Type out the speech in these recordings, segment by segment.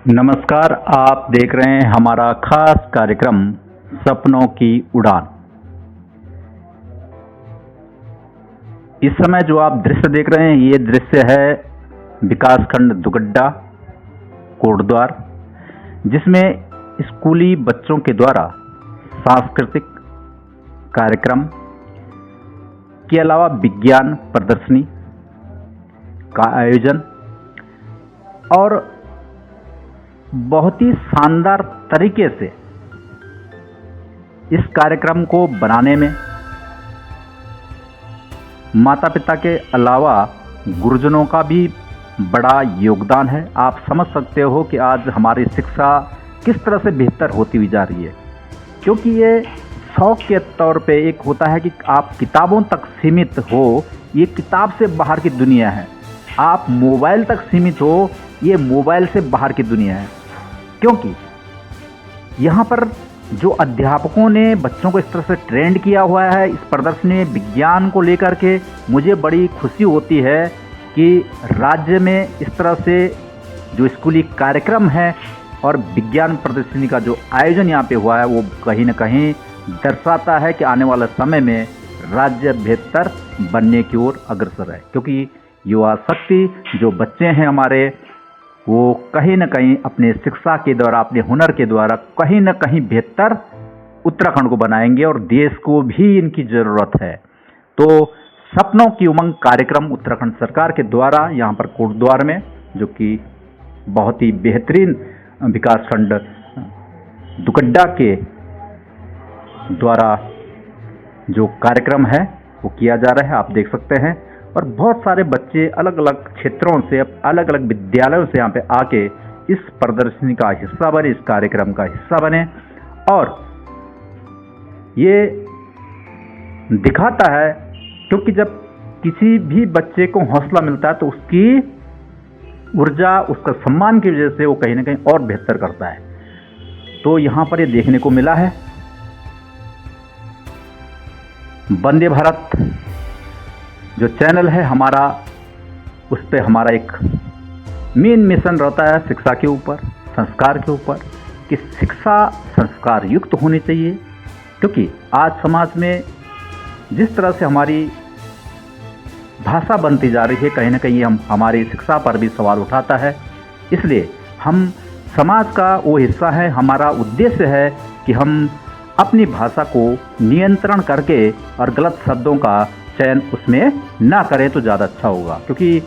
नमस्कार, आप देख रहे हैं हमारा खास कार्यक्रम सपनों की उड़ान। इस समय जो आप दृश्य देख रहे हैं, ये दृश्य है विकासखंड दुगड्डा कोटद्वार, जिसमें स्कूली बच्चों के द्वारा सांस्कृतिक कार्यक्रम के अलावा विज्ञान प्रदर्शनी का आयोजन और बहुत ही शानदार तरीके से इस कार्यक्रम को बनाने में माता पिता के अलावा गुरुजनों का भी बड़ा योगदान है। आप समझ सकते हो कि आज हमारी शिक्षा किस तरह से बेहतर होती हुई जा रही है, क्योंकि ये शौक के तौर पे एक होता है कि आप किताबों तक सीमित हो, ये किताब से बाहर की दुनिया है। आप मोबाइल तक सीमित हो, ये मोबाइल से बाहर की दुनिया है। क्योंकि यहाँ पर जो अध्यापकों ने बच्चों को इस तरह से ट्रेंड किया हुआ है, इस प्रदर्शनी में विज्ञान को लेकर के मुझे बड़ी खुशी होती है कि राज्य में इस तरह से जो स्कूली कार्यक्रम है और विज्ञान प्रदर्शनी का जो आयोजन यहाँ पे हुआ है, वो कहीं न कहीं दर्शाता है कि आने वाले समय में राज्य बेहतर बनने की ओर अग्रसर है। क्योंकि युवा शक्ति जो बच्चे हैं हमारे, वो कहीं न कहीं अपने शिक्षा के द्वारा, अपने हुनर के द्वारा कहीं न कहीं बेहतर उत्तराखंड को बनाएंगे और देश को भी इनकी ज़रूरत है। तो सपनों की उमंग कार्यक्रम उत्तराखंड सरकार के द्वारा यहाँ पर कोटद्वार में, जो कि बहुत ही बेहतरीन विकासखंड दुगड्डा के द्वारा जो कार्यक्रम है वो किया जा रहा है, आप देख सकते हैं। और बहुत सारे बच्चे अलग अलग क्षेत्रों से, अलग अलग विद्यालयों से यहाँ पे आके इस प्रदर्शनी का हिस्सा बने, इस कार्यक्रम का हिस्सा बने। और ये दिखाता है, क्योंकि जब किसी भी बच्चे को हौसला मिलता है तो उसकी ऊर्जा, उसका सम्मान की वजह से वो कहीं ना कहीं और बेहतर करता है। तो यहाँ पर ये देखने को मिला है। वंदे भारत जो चैनल है हमारा, उस पर हमारा एक मेन मिशन रहता है शिक्षा के ऊपर, संस्कार के ऊपर, कि शिक्षा संस्कार युक्त होनी चाहिए। क्योंकि आज समाज में जिस तरह से हमारी भाषा बनती जा रही है, कहीं ना कहीं हमारी शिक्षा पर भी सवाल उठाता है। इसलिए हम समाज का वो हिस्सा है, हमारा उद्देश्य है कि हम अपनी भाषा को नियंत्रण करके और गलत शब्दों का चयन उसमें ना करें तो ज़्यादा अच्छा होगा। क्योंकि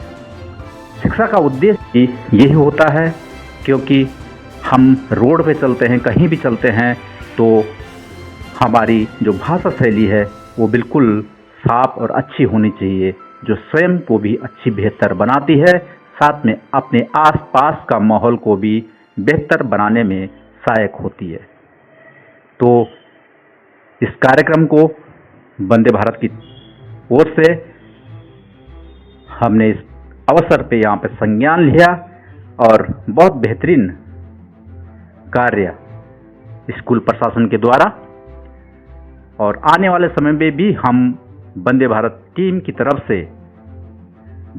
शिक्षा का उद्देश्य यही होता है, क्योंकि हम रोड पे चलते हैं, कहीं भी चलते हैं, तो हमारी जो भाषा शैली है वो बिल्कुल साफ और अच्छी होनी चाहिए, जो स्वयं को भी अच्छी बेहतर बनाती है, साथ में अपने आसपास का माहौल को भी बेहतर बनाने में सहायक होती है। तो इस कार्यक्रम को वंदे भारत की ओर से हमने इस अवसर पे यहाँ पे संज्ञान लिया और बहुत बेहतरीन कार्य स्कूल प्रशासन के द्वारा, और आने वाले समय में भी हम वंदे भारत टीम की तरफ से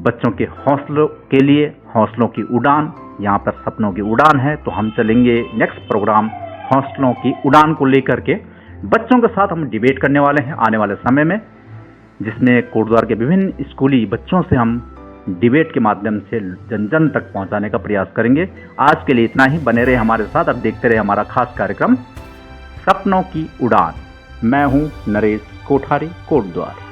बच्चों के हौसलों के लिए, हौसलों की उड़ान, यहाँ पर सपनों की उड़ान है, तो हम चलेंगे नेक्स्ट प्रोग्राम हौसलों की उड़ान को लेकर के। बच्चों के साथ हम डिबेट करने वाले हैं आने वाले समय में, जिसमें कोटद्वार के विभिन्न स्कूली बच्चों से हम डिबेट के माध्यम से जन जन तक पहुंचाने का प्रयास करेंगे। आज के लिए इतना ही, बने रहे हमारे साथ, अब देखते रहे हमारा खास कार्यक्रम सपनों की उड़ान। मैं हूं नरेश कोठारी, कोटद्वार।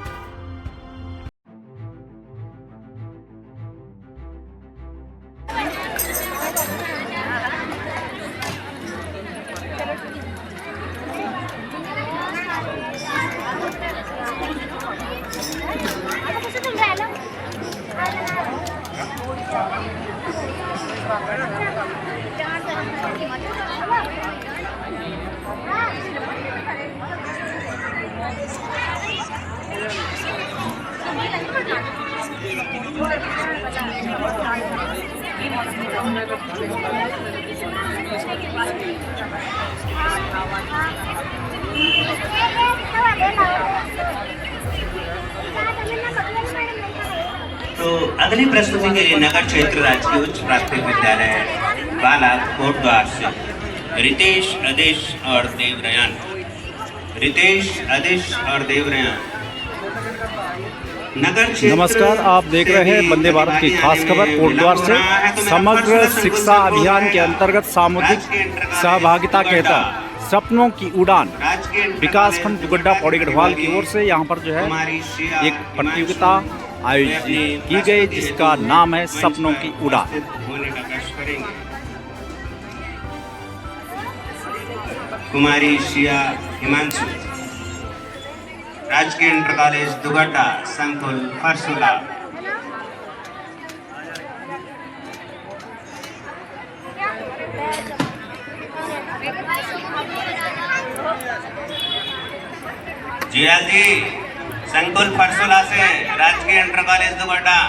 तो अगली प्रस्तुति के लिए नगर क्षेत्र राजकीय उच्च प्राथमिक विद्यालय बालक कोटद्वार से रितेश, आदेश और देवरयान। रितेश, आदेश और देवरयान। नमस्कार, आप देख रहे हैं वंदे भारत की खास खबर कोटद्वार से। समग्र शिक्षा अभियान के अंतर्गत सामुदायिक सहभागिता के तहत सपनों की उड़ान विकासखंड दुगड्डा पौड़ी गढ़वाल की ओर से यहाँ पर जो है एक प्रतियोगिता आयोजित की गई जिसका नाम है सपनों की उड़ान। कुमारी शिया हिमांशु, राजकीय इंटर कॉलेज दुगड्डा, संकुल फरसुला। जिया जी, संकुल फरसुला से राजकीय इंटर कॉलेज दुगड्डा।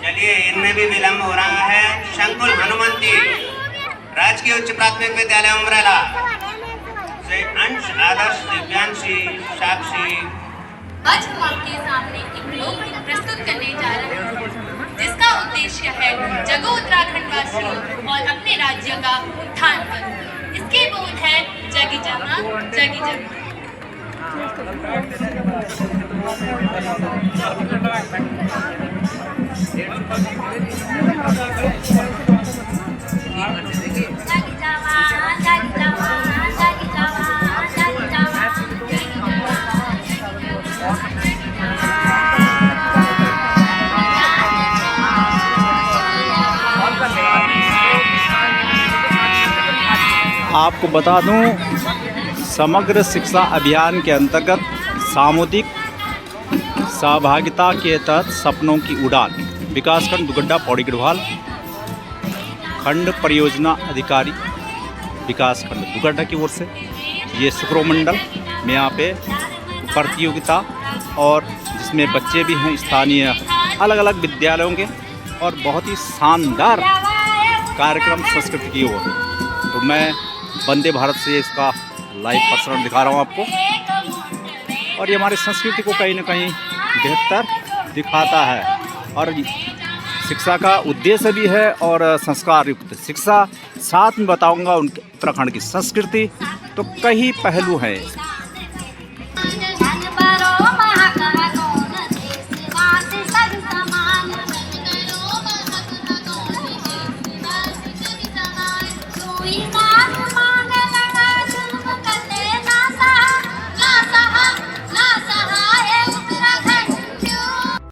चलिए, इनमें भी विलंब हो रहा है। संकुल हनुमंती, राजकीय उच्च प्राथमिक विद्यालय उमरेला से अंश, आदर्श, दिव्यांशी, साक्षी। आज हम आपके सामने एक लोकगीत प्रस्तुत करने जा रहे हैं जिसका उद्देश्य है जगो उत्तराखंड वासियों और अपने राज्य का उत्थान करो। इसके बोल है जगी जमा जगी जमा। आपको बता दूं, समग्र शिक्षा अभियान के अंतर्गत सामुदायिक सहभागिता के तहत सपनों की उड़ान विकासखंड दुगड्डा पौड़ी गढ़वाल खंड परियोजना अधिकारी विकासखंड दुगड्डा की ओर से ये शुक्रो मंडल में यहाँ पे प्रतियोगिता और जिसमें बच्चे भी हैं स्थानीय अलग अलग विद्यालयों के और बहुत ही शानदार कार्यक्रम संस्कृति की ओर। तो मैं वंदे भारत से इसका लाइव प्रसारण दिखा रहा हूँ आपको और ये हमारी संस्कृति को कहीं ना कहीं बेहतर दिखाता है और शिक्षा का उद्देश्य भी है और संस्कार युक्त शिक्षा। साथ में बताऊंगा उनके उत्तराखंड की संस्कृति। तो कई पहलू हैं